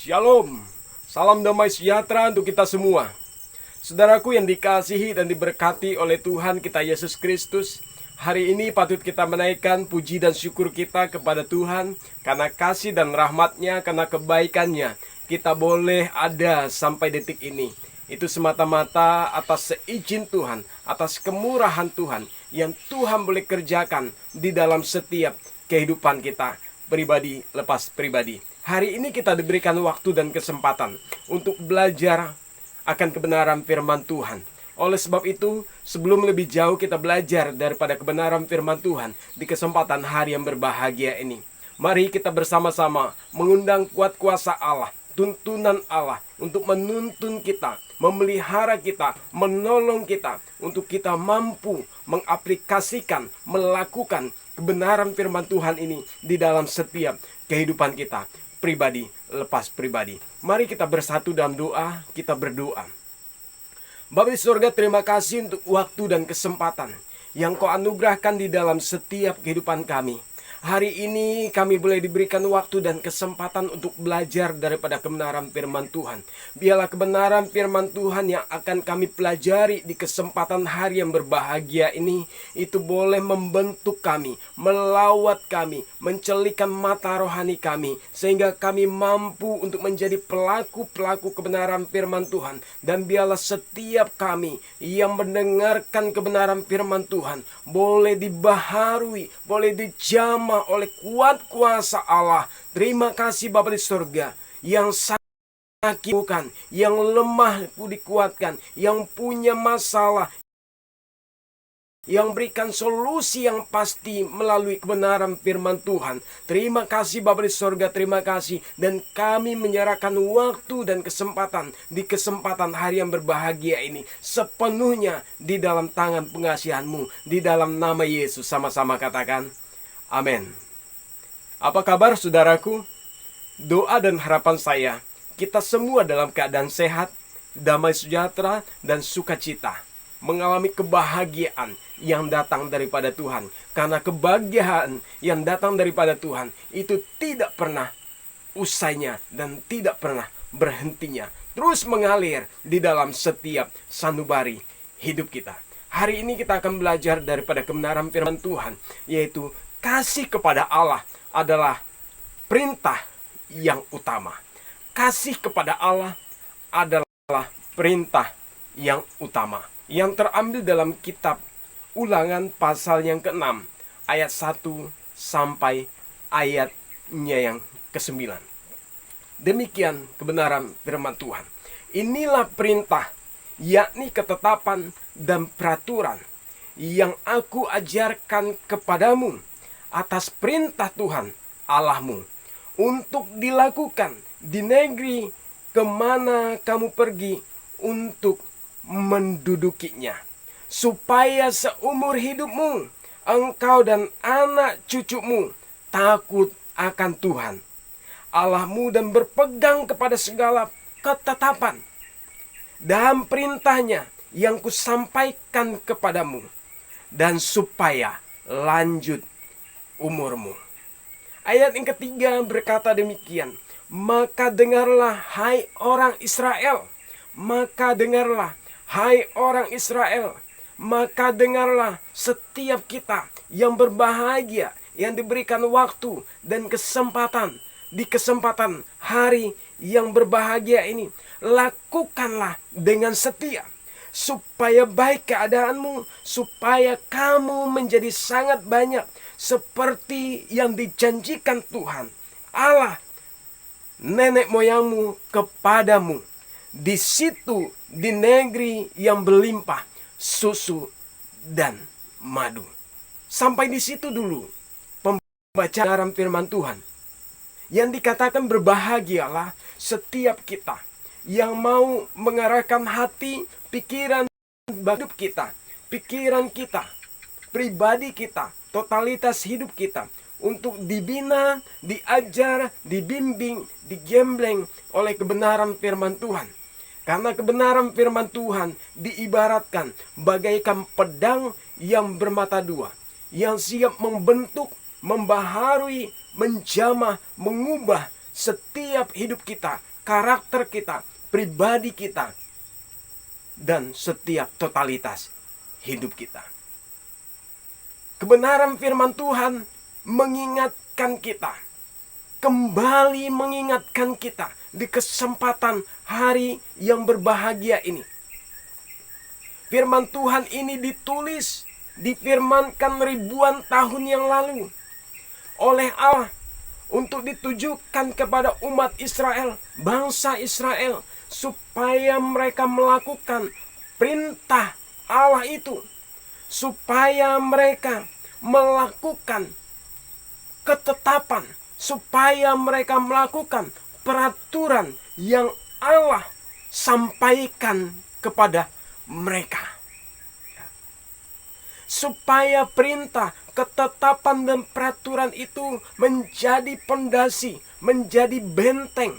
Shalom, salam damai sejahtera untuk kita semua. Saudaraku yang dikasihi dan diberkati oleh Tuhan kita Yesus Kristus, hari ini patut kita menaikkan puji dan syukur kita kepada Tuhan karena kasih dan rahmat-Nya, karena kebaikan-Nya. Kita boleh ada sampai detik ini. Itu semata-mata atas seizin Tuhan, atas kemurahan Tuhan yang Tuhan boleh kerjakan di dalam setiap kehidupan kita, pribadi lepas pribadi. Hari ini kita diberikan waktu dan kesempatan untuk belajar akan kebenaran firman Tuhan. Oleh sebab itu, sebelum lebih jauh kita belajar daripada kebenaran firman Tuhan di kesempatan hari yang berbahagia ini, mari kita bersama-sama mengundang kuat kuasa Allah, tuntunan Allah untuk menuntun kita, memelihara kita, menolong kita, untuk kita mampu mengaplikasikan, melakukan kebenaran firman Tuhan ini di dalam setiap kehidupan kita, pribadi lepas pribadi. Mari kita bersatu dalam doa, kita berdoa. Bapa di surga, terima kasih untuk waktu dan kesempatan yang Kau anugerahkan di dalam setiap kehidupan kami. Hari ini kami boleh diberikan waktu dan kesempatan untuk belajar daripada kebenaran firman Tuhan. Biarlah kebenaran firman Tuhan yang akan kami pelajari di kesempatan hari yang berbahagia ini, itu boleh membentuk kami, melawat kami, mencelikan mata rohani kami, sehingga kami mampu untuk menjadi pelaku-pelaku kebenaran firman Tuhan. Dan biarlah setiap kami yang mendengarkan kebenaran firman Tuhan boleh dibaharui, boleh dijamah oleh kuat kuasa Allah. Terima kasih Bapa di surga, yang sakit bukan, yang lemah dikuatkan, yang punya masalah, yang berikan solusi yang pasti melalui kebenaran firman Tuhan. Terima kasih Bapa di surga, terima kasih. Dan kami menyerahkan waktu dan kesempatan di kesempatan hari yang berbahagia ini sepenuhnya di dalam tangan pengasihan-Mu. Di dalam nama Yesus, sama-sama katakan amin. Apa kabar saudaraku? Doa dan harapan saya, kita semua dalam keadaan sehat, damai sejahtera, dan sukacita, mengalami kebahagiaan yang datang daripada Tuhan. Karena kebahagiaan yang datang daripada Tuhan itu tidak pernah usainya dan tidak pernah berhentinya, terus mengalir di dalam setiap sanubari hidup kita. Hari ini kita akan belajar daripada kebenaran firman Tuhan, yaitu kasih kepada Allah adalah perintah yang utama. Kasih kepada Allah adalah perintah yang utama, yang terambil dalam kitab Ulangan pasal yang ke-6 ayat 1 sampai ayatnya yang ke-9. Demikian kebenaran firman Tuhan. Inilah perintah, yakni ketetapan dan peraturan yang aku ajarkan kepadamu atas perintah Tuhan Allahmu, untuk dilakukan di negeri kemana kamu pergi untuk mendudukinya, supaya seumur hidupmu engkau dan anak cucumu takut akan Tuhan Allahmu dan berpegang kepada segala ketetapan dan perintahnya yang kusampaikan kepadamu, dan supaya lanjut umurmu. Ayat yang ketiga berkata demikian, maka dengarlah hai orang Israel, maka dengarlah hai orang Israel, maka dengarlah setiap kita yang berbahagia, yang diberikan waktu dan kesempatan di kesempatan hari yang berbahagia ini. Lakukanlah dengan setia, supaya baik keadaanmu, supaya kamu menjadi sangat banyak, seperti yang dijanjikan Tuhan Allah nenek moyangmu kepadamu, di situ, di negeri yang berlimpah susu dan madu. Sampai di situ dulu pembacaan firman Tuhan, yang dikatakan berbahagialah setiap kita yang mau mengarahkan hati, pikiran, hidup kita, pikiran kita, pribadi kita, totalitas hidup kita, untuk dibina, diajar, dibimbing, digembleng oleh kebenaran firman Tuhan. Karena kebenaran firman Tuhan diibaratkan bagaikan pedang yang bermata dua, yang siap membentuk, membaharui, menjamah, mengubah setiap hidup kita, karakter kita, pribadi kita, dan setiap totalitas hidup kita. Kebenaran firman Tuhan mengingatkan kita, kembali mengingatkan kita di kesempatan hari yang berbahagia ini. Firman Tuhan ini ditulis, difirmankan ribuan tahun yang lalu oleh Allah untuk ditujukan kepada umat Israel, bangsa Israel, supaya mereka melakukan perintah Allah itu, supaya mereka melakukan ketetapan, supaya mereka melakukan peraturan yang Allah sampaikan kepada mereka. Supaya perintah, ketetapan, dan peraturan itu menjadi pondasi, menjadi benteng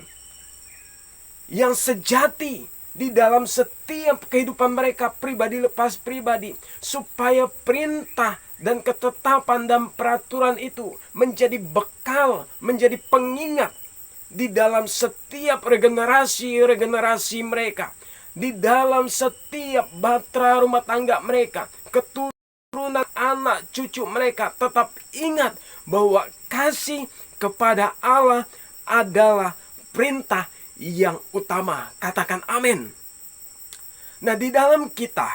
yang sejati di dalam setiap kehidupan mereka pribadi lepas pribadi. Supaya perintah dan ketetapan dan peraturan itu menjadi bekal, menjadi pengingat di dalam setiap regenerasi mereka, di dalam setiap bahtera rumah tangga mereka, keturunan anak cucu mereka tetap ingat bahwa kasih kepada Allah adalah perintah yang utama. Katakan amin. Nah, di dalam kita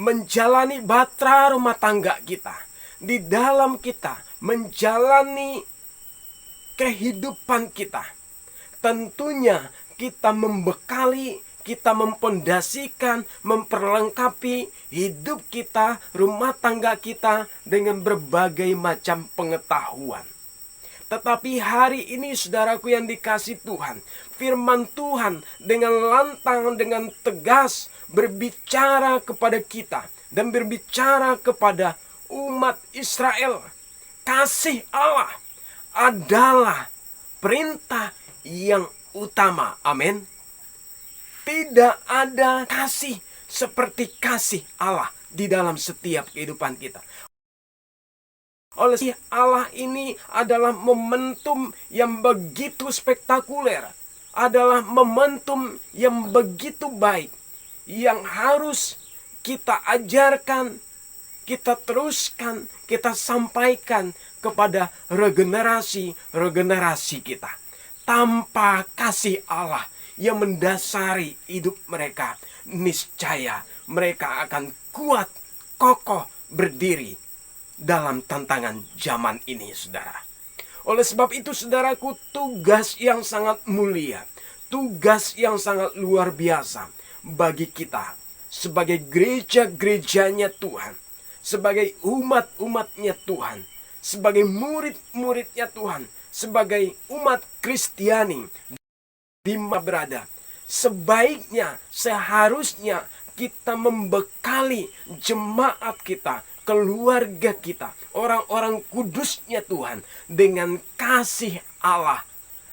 menjalani bahtera rumah tangga kita, di dalam kita menjalani kehidupan kita, tentunya kita membekali, kita mempondasikan, memperlengkapi hidup kita, rumah tangga kita dengan berbagai macam pengetahuan. Tetapi hari ini saudaraku yang dikasihi Tuhan, firman Tuhan dengan lantang, dengan tegas berbicara kepada kita dan berbicara kepada umat Israel. Kasih Allah adalah perintah yang utama. Amin. Tidak ada kasih seperti kasih Allah di dalam setiap kehidupan kita. Oleh Allah ini adalah momentum yang begitu spektakuler, adalah momentum yang begitu baik, yang harus kita ajarkan, kita teruskan, kita sampaikan kepada regenerasi kita. Tanpa kasih Allah yang mendasari hidup mereka, niscaya mereka akan kuat, kokoh, berdiri dalam tantangan zaman ini, saudara. Oleh sebab itu, saudaraku, tugas yang sangat mulia, tugas yang sangat luar biasa bagi kita sebagai gereja-gerejanya Tuhan, sebagai umat-umatnya Tuhan, sebagai murid-muridnya Tuhan, sebagai umat Kristiani di mana berada. Sebaiknya, seharusnya kita membekali jemaat kita, keluarga kita, orang-orang kudusnya Tuhan dengan kasih Allah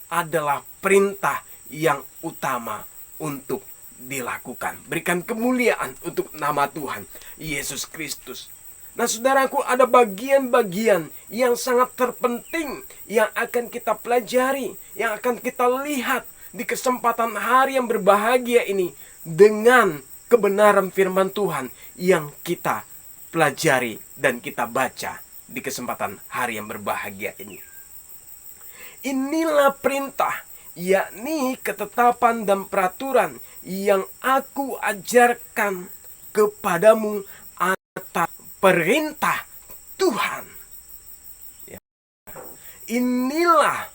adalah perintah yang utama untuk dilakukan. Berikan kemuliaan untuk nama Tuhan Yesus Kristus. Nah, saudaraku, ada bagian-bagian yang sangat terpenting yang akan kita pelajari, yang akan kita lihat di kesempatan hari yang berbahagia ini dengan kebenaran firman Tuhan yang kita pelajari dan kita baca di kesempatan hari yang berbahagia ini. Inilah perintah, yakni ketetapan dan peraturan yang aku ajarkan kepadamu atas perintah Tuhan. Inilah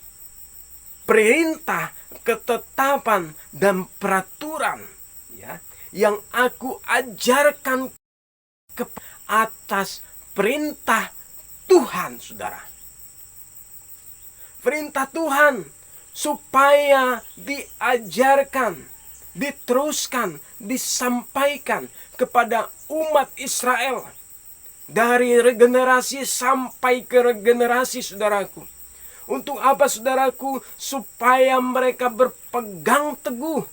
perintah, ketetapan, dan peraturan yang aku ajarkan atas perintah Tuhan, saudara. Perintah Tuhan supaya diajarkan, diteruskan, disampaikan kepada umat Israel dari regenerasi sampai ke regenerasi, saudaraku. Untuk apa, saudaraku? Supaya mereka berpegang teguh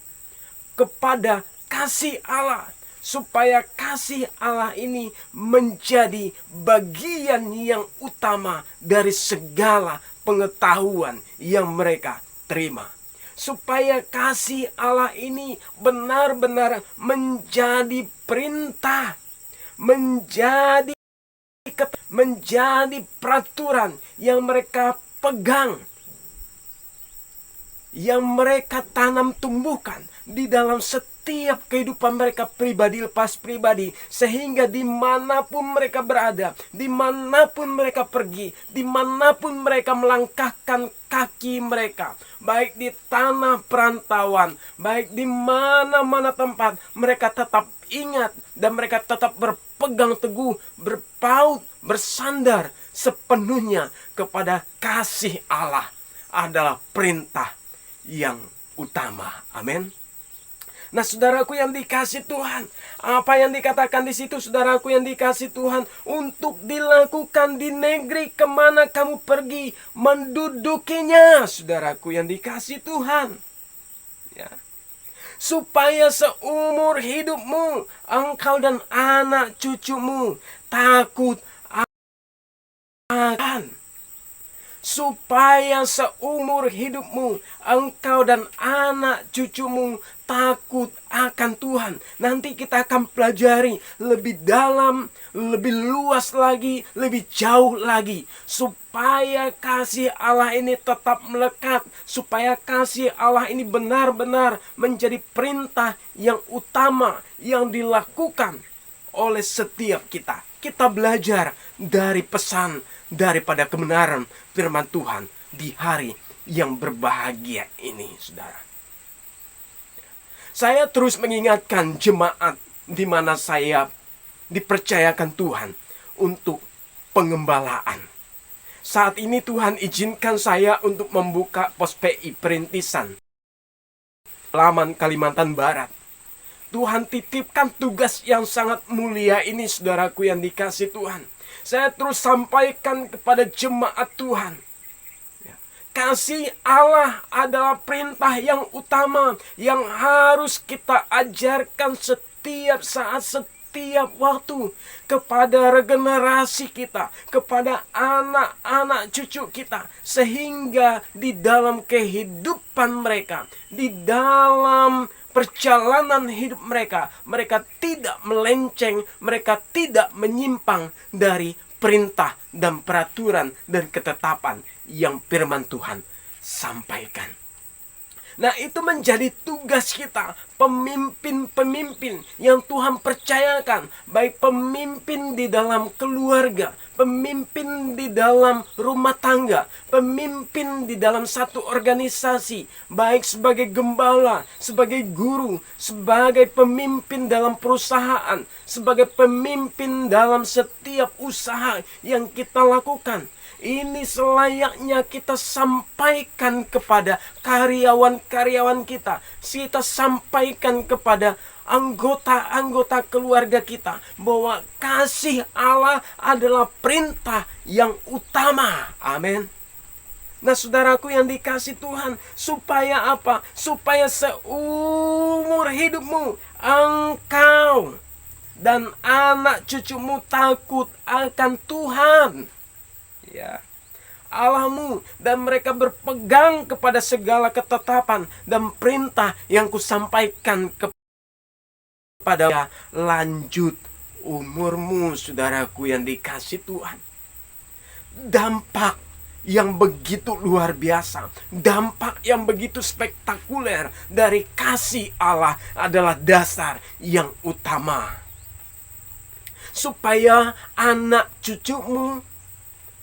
kepada kasih Allah, supaya kasih Allah ini menjadi bagian yang utama dari segala pengetahuan yang mereka terima. supaya kasih Allah ini benar-benar menjadi perintah, menjadi peraturan yang mereka pegang, yang mereka tanam tumbuhkan di dalam setiap kehidupan mereka pribadi lepas pribadi, sehingga dimanapun mereka berada, dimanapun mereka pergi, dimanapun mereka melangkahkan kaki mereka, baik di tanah perantauan, baik di mana-mana tempat, mereka tetap ingat dan mereka tetap berpegang teguh, berpaut, bersandar sepenuhnya kepada kasih Allah adalah perintah yang utama. Amin. Nah, saudaraku yang dikasih Tuhan, apa yang dikatakan di situ, saudaraku yang dikasih Tuhan, untuk dilakukan di negeri kemana kamu pergi, mendudukinya, saudaraku yang dikasih Tuhan, ya. Supaya seumur hidupmu, engkau dan anak cucumu takut akan. Supaya seumur hidupmu, engkau dan anak cucumu takut akan Tuhan. Nanti kita akan pelajari lebih dalam, lebih luas lagi, lebih jauh lagi. Supaya kasih Allah ini tetap melekat, supaya kasih Allah ini benar-benar menjadi perintah yang utama yang dilakukan oleh setiap kita. Kita belajar dari pesan daripada kebenaran firman Tuhan di hari yang berbahagia ini, saudara. Saya terus mengingatkan jemaat di mana saya dipercayakan Tuhan untuk pengembalaan. Saat ini Tuhan izinkan saya untuk membuka pos PI Perintisan Laman Kalimantan Barat. Tuhan titipkan tugas yang sangat mulia ini, saudaraku yang dikasih Tuhan. Saya terus sampaikan kepada jemaat Tuhan, kasih Allah adalah perintah yang utama yang harus kita ajarkan setiap saat, setiap waktu kepada regenerasi kita, kepada anak-anak cucu kita, sehingga di dalam kehidupan mereka, di dalam perjalanan hidup mereka, mereka tidak melenceng, mereka tidak menyimpang dari perintah dan peraturan dan ketetapan yang firman Tuhan sampaikan. Nah, itu menjadi tugas kita, pemimpin-pemimpin yang Tuhan percayakan, baik pemimpin di dalam keluarga, pemimpin di dalam rumah tangga, pemimpin di dalam satu organisasi, baik sebagai gembala, sebagai guru, sebagai pemimpin dalam perusahaan, sebagai pemimpin dalam setiap usaha yang kita lakukan. Ini selayaknya kita sampaikan kepada karyawan-karyawan kita. Kita sampaikan kepada anggota-anggota keluarga kita bahwa kasih Allah adalah perintah yang utama. Amin. Nah, saudaraku yang dikasih Tuhan, supaya apa? Supaya seumur hidupmu engkau dan anak cucumu takut akan Tuhan, ya, Allahmu, dan mereka berpegang kepada segala ketetapan dan perintah yang kusampaikan kepada lanjut umurmu, saudaraku yang dikasih Tuhan. Dampak yang begitu luar biasa, dampak yang begitu spektakuler dari kasih Allah adalah dasar yang utama. Supaya anak cucumu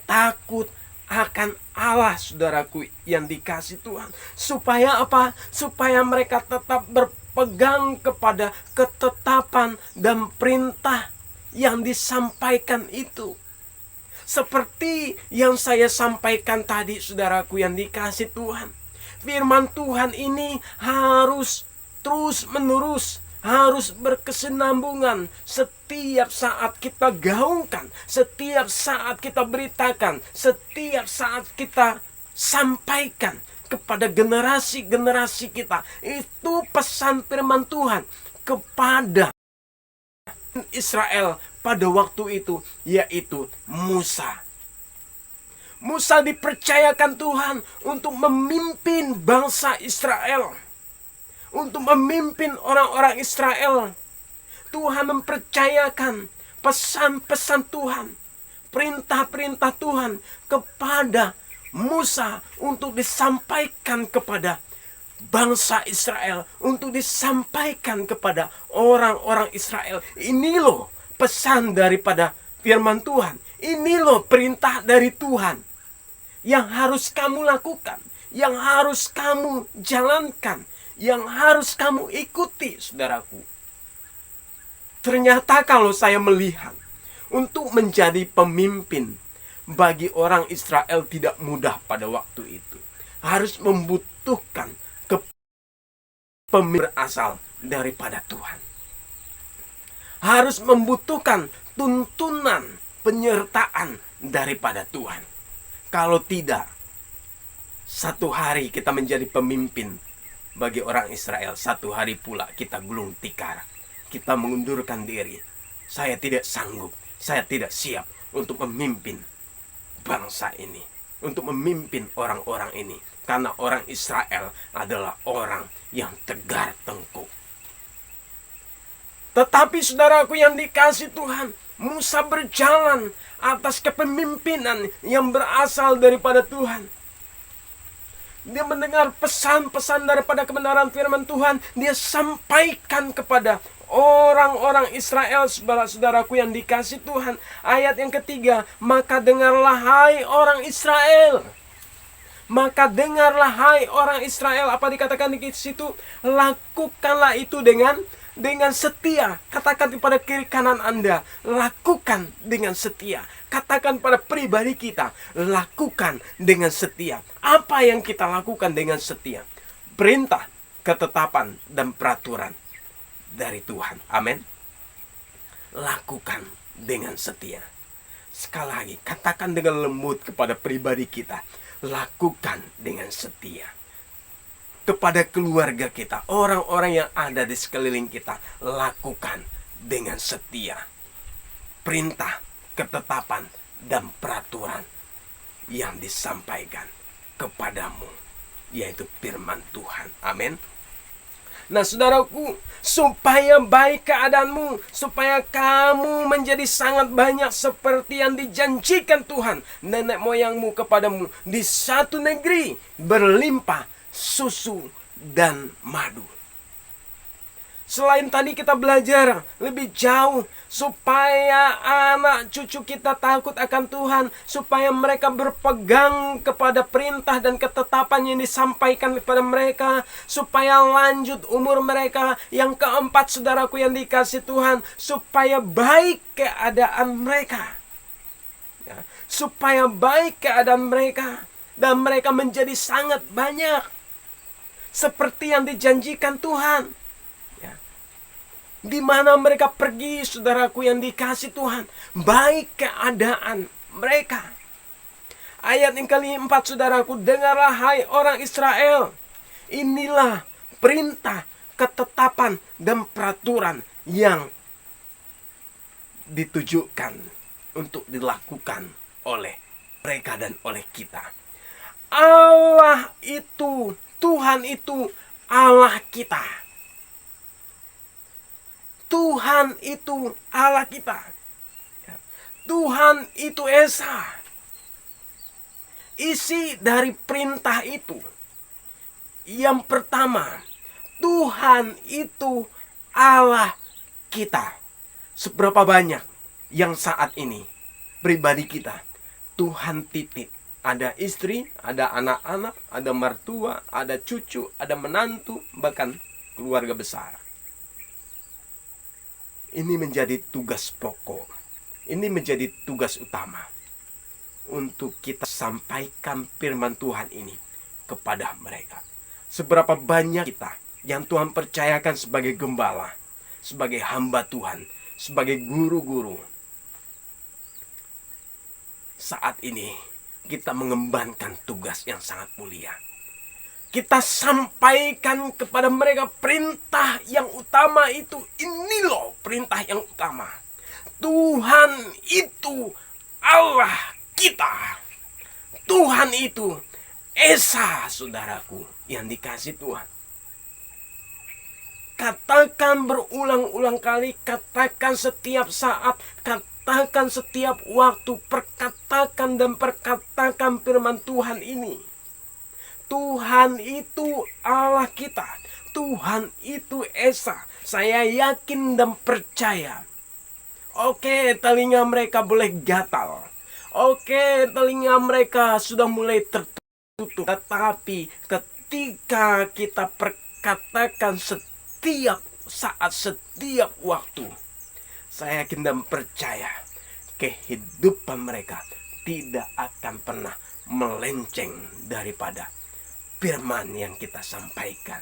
takut akan Allah, saudaraku yang dikasih Tuhan. Supaya apa? Supaya mereka tetap berpegang kepada ketetapan dan perintah yang disampaikan itu. Seperti yang saya sampaikan tadi, saudaraku yang dikasih Tuhan. Firman Tuhan ini harus terus menerus, harus berkesinambungan. Setiap saat kita gaungkan, setiap saat kita beritakan, setiap saat kita sampaikan kepada generasi-generasi kita. Itu pesan firman Tuhan kepada Israel pada waktu itu, yaitu Musa. Musa dipercayakan Tuhan untuk memimpin bangsa Israel, untuk memimpin orang-orang Israel. Tuhan mempercayakan pesan-pesan Tuhan, perintah-perintah Tuhan kepada Musa untuk disampaikan kepada bangsa Israel, untuk disampaikan kepada orang-orang Israel. Ini loh pesan daripada firman Tuhan. Ini loh perintah dari Tuhan yang harus kamu lakukan, yang harus kamu jalankan, yang harus kamu ikuti, saudaraku. Ternyata kalau saya melihat, untuk menjadi pemimpin bagi orang Israel tidak mudah pada waktu itu. Harus membutuhkan kepemimpinan berasal daripada Tuhan. Harus membutuhkan tuntunan penyertaan daripada Tuhan. Kalau tidak, satu hari kita menjadi pemimpin bagi orang Israel, satu hari pula kita gulung tikar. Kita mengundurkan diri. Saya tidak sanggup, saya tidak siap untuk memimpin bangsa ini, untuk memimpin orang-orang ini. Karena orang Israel adalah orang yang tegar tengkuk. Tetapi saudaraku yang dikasihi Tuhan, Musa berjalan atas kepemimpinan yang berasal daripada Tuhan. Dia mendengar pesan-pesan daripada kebenaran firman Tuhan. Dia sampaikan kepada orang-orang Israel, saudara-saudaraku yang dikasihi Tuhan. Ayat yang ketiga, maka dengarlah hai orang Israel. Maka dengarlah hai orang Israel. Apa dikatakan di situ? Lakukanlah itu dengan setia. Katakan kepada kiri kanan Anda, lakukan dengan setia. Katakan pada pribadi kita, lakukan dengan setia. Apa yang kita lakukan dengan setia? Perintah, ketetapan, dan peraturan dari Tuhan. Amin. Lakukan dengan setia. Sekali lagi, katakan dengan lembut kepada pribadi kita, lakukan dengan setia. Kepada keluarga kita, orang-orang yang ada di sekeliling kita, lakukan dengan setia. Perintah, ketetapan, dan peraturan yang disampaikan kepadamu, yaitu firman Tuhan. Amin. Nah saudaraku, supaya baik keadaanmu, supaya kamu menjadi sangat banyak seperti yang dijanjikan Tuhan nenek moyangmu kepadamu, di satu negeri berlimpah susu dan madu. Selain tadi kita belajar lebih jauh supaya anak cucu kita takut akan Tuhan, supaya mereka berpegang kepada perintah dan ketetapan yang disampaikan kepada mereka, supaya lanjut umur mereka. Yang keempat, saudaraku yang dikasihi Tuhan, supaya baik keadaan mereka. Ya, supaya baik keadaan mereka dan mereka menjadi sangat banyak seperti yang dijanjikan Tuhan. Di mana mereka pergi, saudaraku yang dikasihi Tuhan, baik keadaan mereka. Ayat yang keempat, saudaraku, dengarlah hai orang Israel. Inilah perintah, ketetapan, dan peraturan yang ditujukan untuk dilakukan oleh mereka dan oleh kita. Allah itu, Tuhan itu Allah kita. Tuhan itu Allah kita. Tuhan itu Esa. Isi dari perintah itu, yang pertama, Tuhan itu Allah kita. Seberapa banyak yang saat ini pribadi kita Tuhan titip. Ada istri, ada anak-anak, ada mertua, ada cucu, ada menantu, bahkan keluarga besar. Ini menjadi tugas pokok. Ini menjadi tugas utama untuk kita sampaikan firman Tuhan ini kepada mereka. Seberapa banyak kita yang Tuhan percayakan sebagai gembala, sebagai hamba Tuhan, sebagai guru-guru. Saat ini kita mengembankan tugas yang sangat mulia. Kita sampaikan kepada mereka perintah yang utama itu. Ini loh perintah yang utama. Tuhan itu Allah kita. Tuhan itu Esa, saudaraku yang dikasih Tuhan. Katakan berulang-ulang kali, katakan setiap saat, katakan setiap waktu, perkatakan dan perkatakan firman Tuhan ini. Tuhan itu Allah kita. Tuhan itu Esa. Saya yakin dan percaya. Oke, telinga mereka boleh gatal. Oke, telinga mereka sudah mulai tertutup. Tetapi ketika kita perkatakan setiap saat, setiap waktu, saya yakin dan percaya kehidupan mereka tidak akan pernah melenceng daripada firman yang kita sampaikan.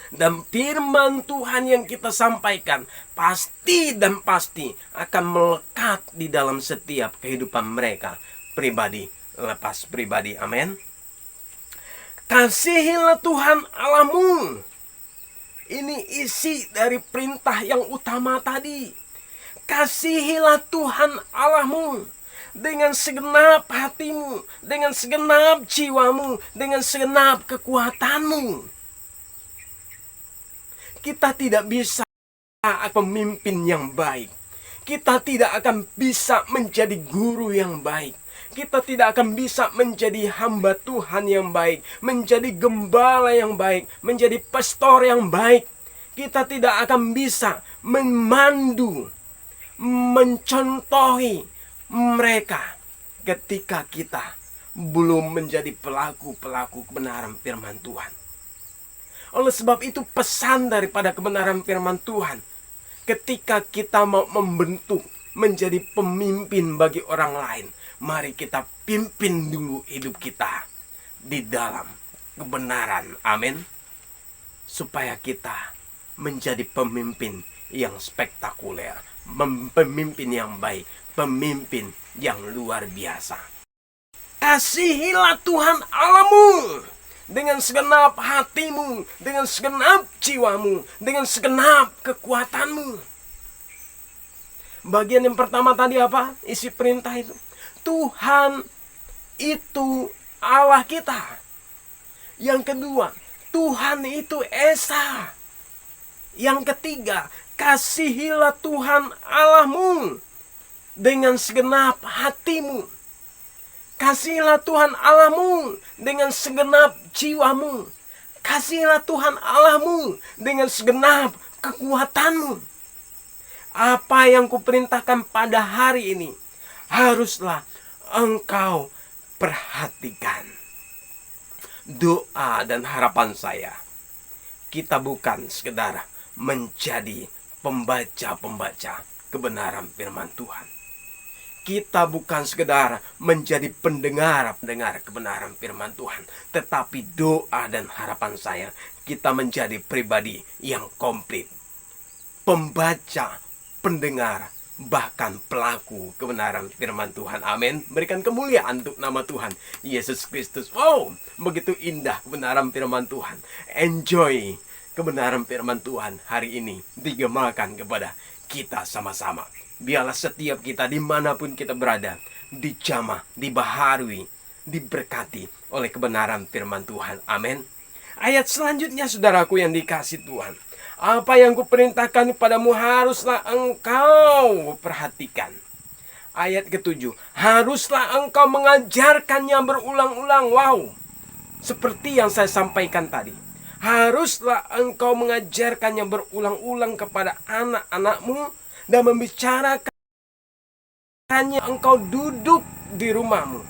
Dan firman Tuhan yang kita sampaikan pasti dan pasti akan melekat di dalam setiap kehidupan mereka, pribadi lepas pribadi. Amin. Kasihilah Tuhan Allahmu. Ini isi dari perintah yang utama tadi. Kasihilah Tuhan Allahmu dengan segenap hatimu, dengan segenap jiwamu, dengan segenap kekuatanmu. Kita tidak bisa pemimpin yang baik. Kita tidak akan bisa menjadi guru yang baik. Kita tidak akan bisa menjadi hamba Tuhan yang baik, menjadi gembala yang baik, menjadi pastor yang baik. Kita tidak akan bisa memandu, mencontohi mereka ketika kita belum menjadi pelaku-pelaku kebenaran firman Tuhan. Oleh sebab itu pesan daripada kebenaran firman Tuhan, ketika kita mau membentuk menjadi pemimpin bagi orang lain, mari kita pimpin dulu hidup kita di dalam kebenaran. Amin. Supaya kita menjadi pemimpin yang spektakuler, pemimpin yang baik, pemimpin yang luar biasa. Kasihilah Tuhan Allahmu dengan segenap hatimu, dengan segenap jiwamu, dengan segenap kekuatanmu. Bagian yang pertama tadi apa? Isi perintah itu. Tuhan itu Allah kita. Yang kedua, Tuhan itu Esa. Yang ketiga, kasihilah Tuhan Allahmu dengan segenap hatimu. Kasihilah Tuhan Allahmu dengan segenap jiwamu. Kasihilah Tuhan Allahmu dengan segenap kekuatanmu. Apa yang kuperintahkan pada hari ini haruslah engkau perhatikan. Doa dan harapan saya, kita bukan sekedar menjadi pembaca-pembaca kebenaran firman Tuhan. Kita bukan sekedar menjadi pendengar-pendengar kebenaran firman Tuhan. Tetapi doa dan harapan saya, kita menjadi pribadi yang komplit. Pembaca, pendengar, bahkan pelaku kebenaran firman Tuhan. Amin. Berikan kemuliaan untuk nama Tuhan Yesus Kristus. Wow, begitu indah kebenaran firman Tuhan. Enjoy kebenaran firman Tuhan hari ini digemakan kepada kita sama-sama. Biarlah setiap kita dimanapun kita berada, dijamah, dibaharui, diberkati oleh kebenaran firman Tuhan. Amin. Ayat selanjutnya, saudaraku yang dikasih Tuhan, apa yang kuperintahkan kepadamu haruslah engkau perhatikan. Ayat ke-7, haruslah engkau mengajarkannya berulang-ulang. Wow, seperti yang saya sampaikan tadi, haruslah engkau mengajarkannya berulang-ulang kepada anak-anakmu dan membicarakannya engkau duduk di rumahmu,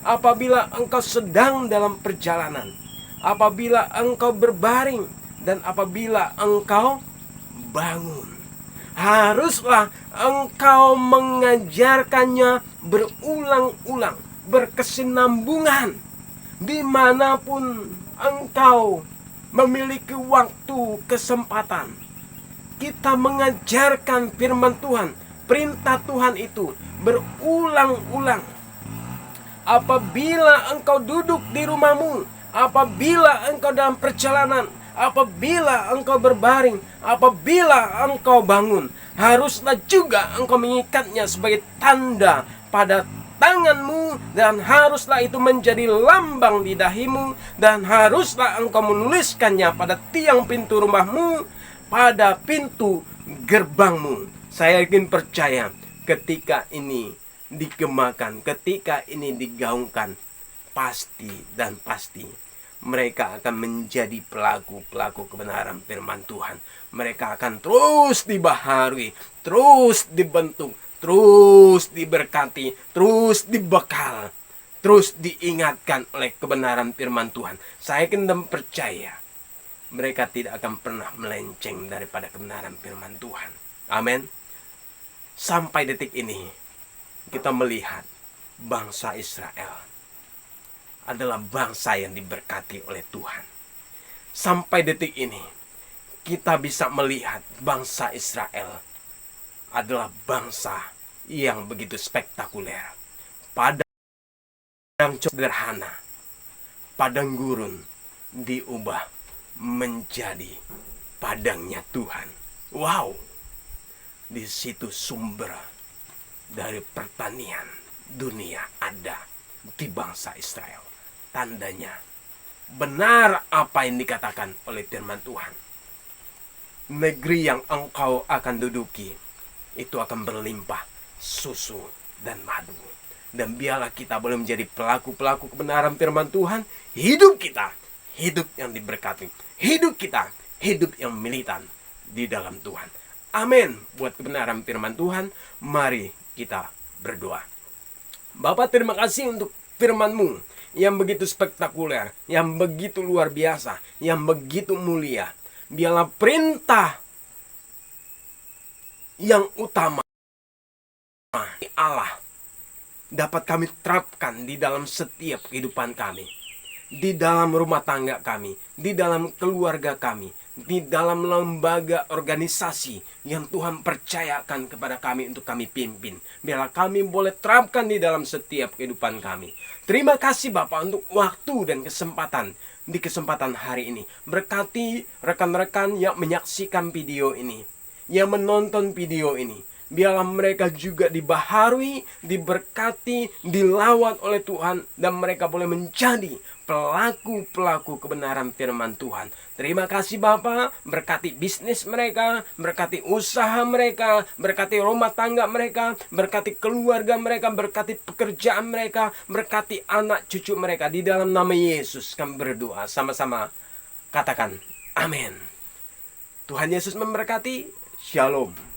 apabila engkau sedang dalam perjalanan, apabila engkau berbaring, dan apabila engkau bangun. Haruslah engkau mengajarkannya berulang-ulang, berkesinambungan, dimanapun engkau memiliki waktu, kesempatan. Kita mengajarkan firman Tuhan, perintah Tuhan itu berulang-ulang. Apabila engkau duduk di rumahmu, apabila engkau dalam perjalanan, apabila engkau berbaring, apabila engkau bangun, haruslah juga engkau mengikatnya sebagai tanda pada tanganmu, dan haruslah itu menjadi lambang di dahimu, dan haruslah engkau menuliskannya pada tiang pintu rumahmu, pada pintu gerbangmu. Saya yakin percaya ketika ini digemakan, ketika ini digaungkan, pasti dan pasti mereka akan menjadi pelaku-pelaku kebenaran firman Tuhan. Mereka akan terus dibaharui, terus dibentuk, terus diberkati, terus dibekal, terus diingatkan oleh kebenaran firman Tuhan. Saya yakin dan percaya mereka tidak akan pernah melenceng daripada kebenaran firman Tuhan. Amin. Sampai detik ini kita melihat bangsa Israel adalah bangsa yang diberkati oleh Tuhan. Sampai detik ini kita bisa melihat bangsa Israel adalah bangsa yang begitu spektakuler. Padang sederhana, padang gurun diubah menjadi padangnya Tuhan. Wow, di situ sumber dari pertanian dunia ada di bangsa Israel. Tandanya benar apa yang dikatakan oleh firman Tuhan. Negeri yang engkau akan duduki itu akan berlimpah susu dan madu. Dan biarlah kita boleh menjadi pelaku-pelaku kebenaran firman Tuhan. Hidup kita hidup yang diberkati, hidup kita hidup yang militan di dalam Tuhan. Amin. Buat kebenaran firman Tuhan, mari kita berdoa. Bapa, terima kasih untuk firman-Mu yang begitu spektakuler, yang begitu luar biasa, yang begitu mulia. Biarlah perintah yang utama Allah dapat kami terapkan di dalam setiap kehidupan kami, di dalam rumah tangga kami, di dalam keluarga kami, di dalam lembaga organisasi yang Tuhan percayakan kepada kami untuk kami pimpin. Biarlah kami boleh terapkan di dalam setiap kehidupan kami. Terima kasih Bapak untuk waktu dan kesempatan di kesempatan hari ini. Berkati rekan-rekan yang menyaksikan video ini, yang menonton video ini. Biarlah mereka juga dibaharui, diberkati, dilawan oleh Tuhan, dan mereka boleh menjadi pelaku-pelaku kebenaran firman Tuhan. Terima kasih Bapa, berkati bisnis mereka, berkati usaha mereka, berkati rumah tangga mereka, berkati keluarga mereka, berkati pekerjaan mereka, berkati anak cucu mereka. Di dalam nama Yesus kami berdoa, sama-sama katakan amin. Tuhan Yesus memberkati. Shalom.